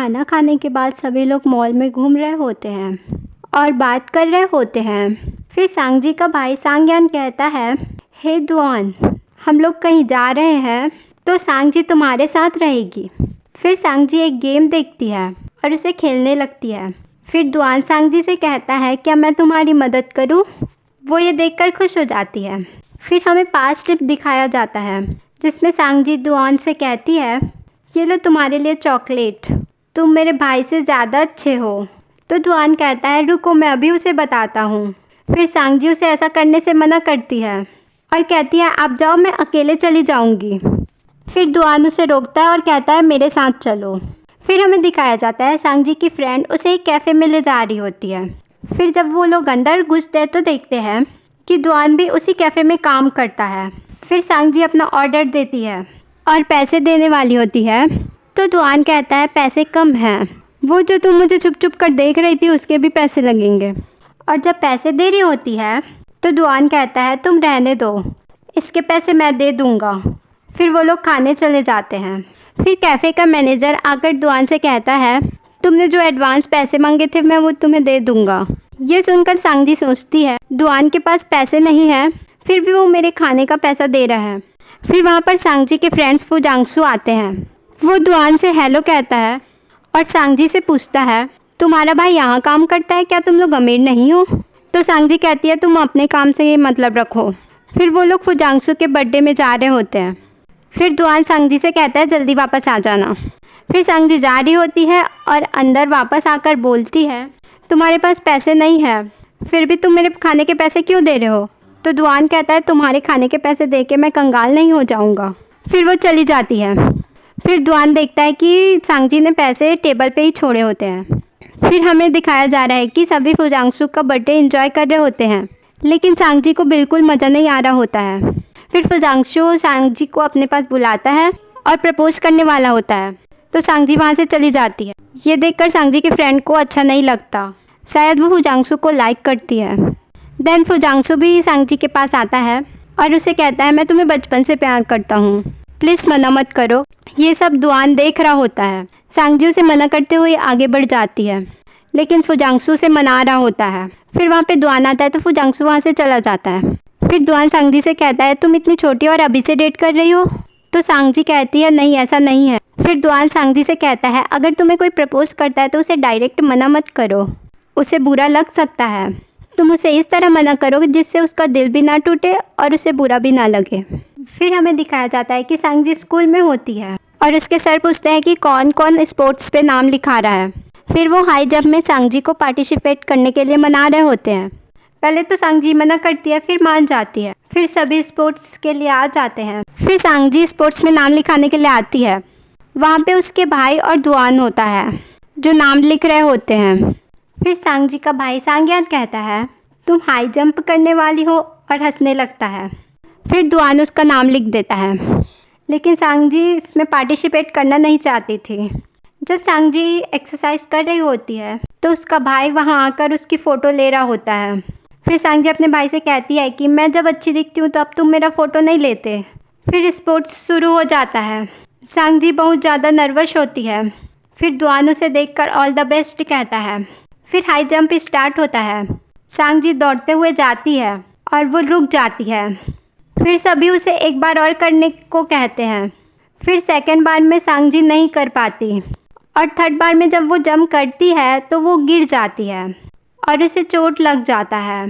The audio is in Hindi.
खाना खाने के बाद सभी लोग मॉल में घूम रहे होते हैं और बात कर रहे होते हैं। फिर सांगजी का भाई सांगयान कहता है, हे दुआन, हम लोग कहीं जा रहे हैं तो सांगजी तुम्हारे साथ रहेगी। फिर सांगजी एक गेम देखती है और उसे खेलने लगती है। फिर दुआन सांगजी से कहता है, क्या मैं तुम्हारी मदद करूं? वो ये देखकर खुश हो जाती है। फिर हमें पास्ट क्लिप दिखाया जाता है जिसमें सांगजी दुआन से कहती है, ये लो तुम्हारे लिए चॉकलेट, तुम मेरे भाई से ज़्यादा अच्छे हो। तो दुआन कहता है, रुको मैं अभी उसे बताता हूँ। फिर सांगजी उसे ऐसा करने से मना करती है और कहती है, आप जाओ, मैं अकेले चली जाऊँगी। फिर दुआन उसे रोकता है और कहता है, मेरे साथ चलो। फिर हमें दिखाया जाता है सांगजी की फ्रेंड उसे एक कैफ़े में ले जा रही होती है। फिर जब वो लोग अंदर घुसते हैं तो देखते हैं कि दुआन भी उसी कैफ़े में काम करता है। फिर सांगजी अपना ऑर्डर देती है और पैसे देने वाली होती है तो दुआन कहता है, पैसे कम हैं, वो जो तुम मुझे छुप छुप कर देख रही थी उसके भी पैसे लगेंगे। और जब पैसे दे रही होती है तो दुआन कहता है, तुम रहने दो, इसके पैसे मैं दे दूँगा। फिर वो लोग खाने चले जाते हैं। फिर कैफ़े का मैनेजर आकर दुआन से कहता है, तुमने जो एडवांस पैसे मांगे थे मैं वो तुम्हें दे दूँगा। ये सुनकर सांगजी सोचती है, दुआन के पास पैसे नहीं हैं, फिर भी वो मेरे खाने का पैसा दे रहा है। फिर वहाँ पर सांगजी के फ्रेंड्स फुजांगसू आते हैं। वो दुआन से हेलो कहता है और सांगजी से पूछता है, तुम्हारा भाई यहाँ काम करता है क्या, तुम लोग अमीर नहीं हो? तो सांगजी कहती है, तुम अपने काम से ये मतलब रखो। फिर वो लोग फुजांगसू के बर्थडे में जा रहे होते हैं। फिर दुआन सांगजी से कहता है, जल्दी वापस आ जाना। फिर सांगजी जा रही होती है और अंदर वापस आकर बोलती है, तुम्हारे पास पैसे नहीं है, फिर भी तुम मेरे खाने के पैसे क्यों दे रहे हो? तो दुआन कहता है, तुम्हारे खाने के पैसे दे के मैं कंगाल नहीं हो जाऊंगा। फिर वो चली जाती है। फिर दुआन देखता है कि सांगजी ने पैसे टेबल पे ही छोड़े होते हैं। फिर हमें दिखाया जा रहा है कि सभी फुजांगसू का बर्थडे एंजॉय कर रहे होते हैं, लेकिन सांगजी को बिल्कुल मज़ा नहीं आ रहा होता है। फिर फुजांगसू सांगजी को अपने पास बुलाता है और प्रपोज करने वाला होता है, तो सांगजी वहाँ से चली जाती है। ये देखकर सांगजी के फ्रेंड को अच्छा नहीं लगता, शायद वो फुजांगसू को लाइक करती है। देन फुजांगसू भी सांगजी के पास आता है और उसे कहता है, मैं तुम्हें बचपन से प्यार करता हूँ, प्लीज़ मना मत करो। ये सब दुआन देख रहा होता है। सांगजी उसे मना करते हुए आगे बढ़ जाती है, लेकिन फुजांगसू से मना रहा होता है। फिर वहाँ पे दुआन आता है तो फुजांगसू वहाँ से चला जाता है। फिर दुआन सांगजी से कहता है, तुम इतनी छोटी और अभी से डेट कर रही हो? तो सांगजी कहती है, नहीं ऐसा नहीं है। फिर दुआन सांगजी से कहता है, अगर तुम्हें कोई प्रपोज करता है तो उसे डायरेक्ट मना मत करो, उसे बुरा लग सकता है। तुम उसे इस तरह मना करो जिससे उसका दिल भी ना टूटे और उसे बुरा भी ना लगे। फिर हमें दिखाया जाता है कि सांगजी स्कूल में होती है और उसके सर पूछते हैं कि कौन कौन स्पोर्ट्स पे नाम लिखा रहा है। फिर वो हाई जंप में सांगजी को पार्टिसिपेट करने के लिए मना रहे होते हैं। पहले तो सांगजी मना करती है, फिर मान जाती है। फिर सभी स्पोर्ट्स के लिए आ जाते हैं। फिर सांगजी स्पोर्ट्स में नाम लिखाने के लिए आती है। वहाँ पे उसके भाई और दुआन होता है जो नाम लिख रहे होते हैं। फिर सांगजी का भाई सांगयान कहता है, तुम हाई जंप करने वाली हो, और हंसने लगता है। फिर दुआन उसका नाम लिख देता है, लेकिन सांगजी इसमें पार्टिसिपेट करना नहीं चाहती थी। जब सांगजी एक्सरसाइज कर रही होती है तो उसका भाई वहाँ आकर उसकी फ़ोटो ले रहा होता है। फिर सांगजी अपने भाई से कहती है कि मैं जब अच्छी दिखती हूँ तो अब तुम मेरा फ़ोटो नहीं लेते। फिर स्पोर्ट्स शुरू हो जाता है। सांगजी बहुत ज़्यादा नर्वस होती है। फिर दुआन उसे देखकर ऑल द बेस्ट कहता है। फिर हाई जंप स्टार्ट होता है। सांगजी दौड़ते हुए जाती है और वो रुक जाती है। फिर सभी उसे एक बार और करने को कहते हैं। फिर सेकंड बार में सांगजी नहीं कर पाती और थर्ड बार में जब वो जंप करती है तो वो गिर जाती है और उसे चोट लग जाता है।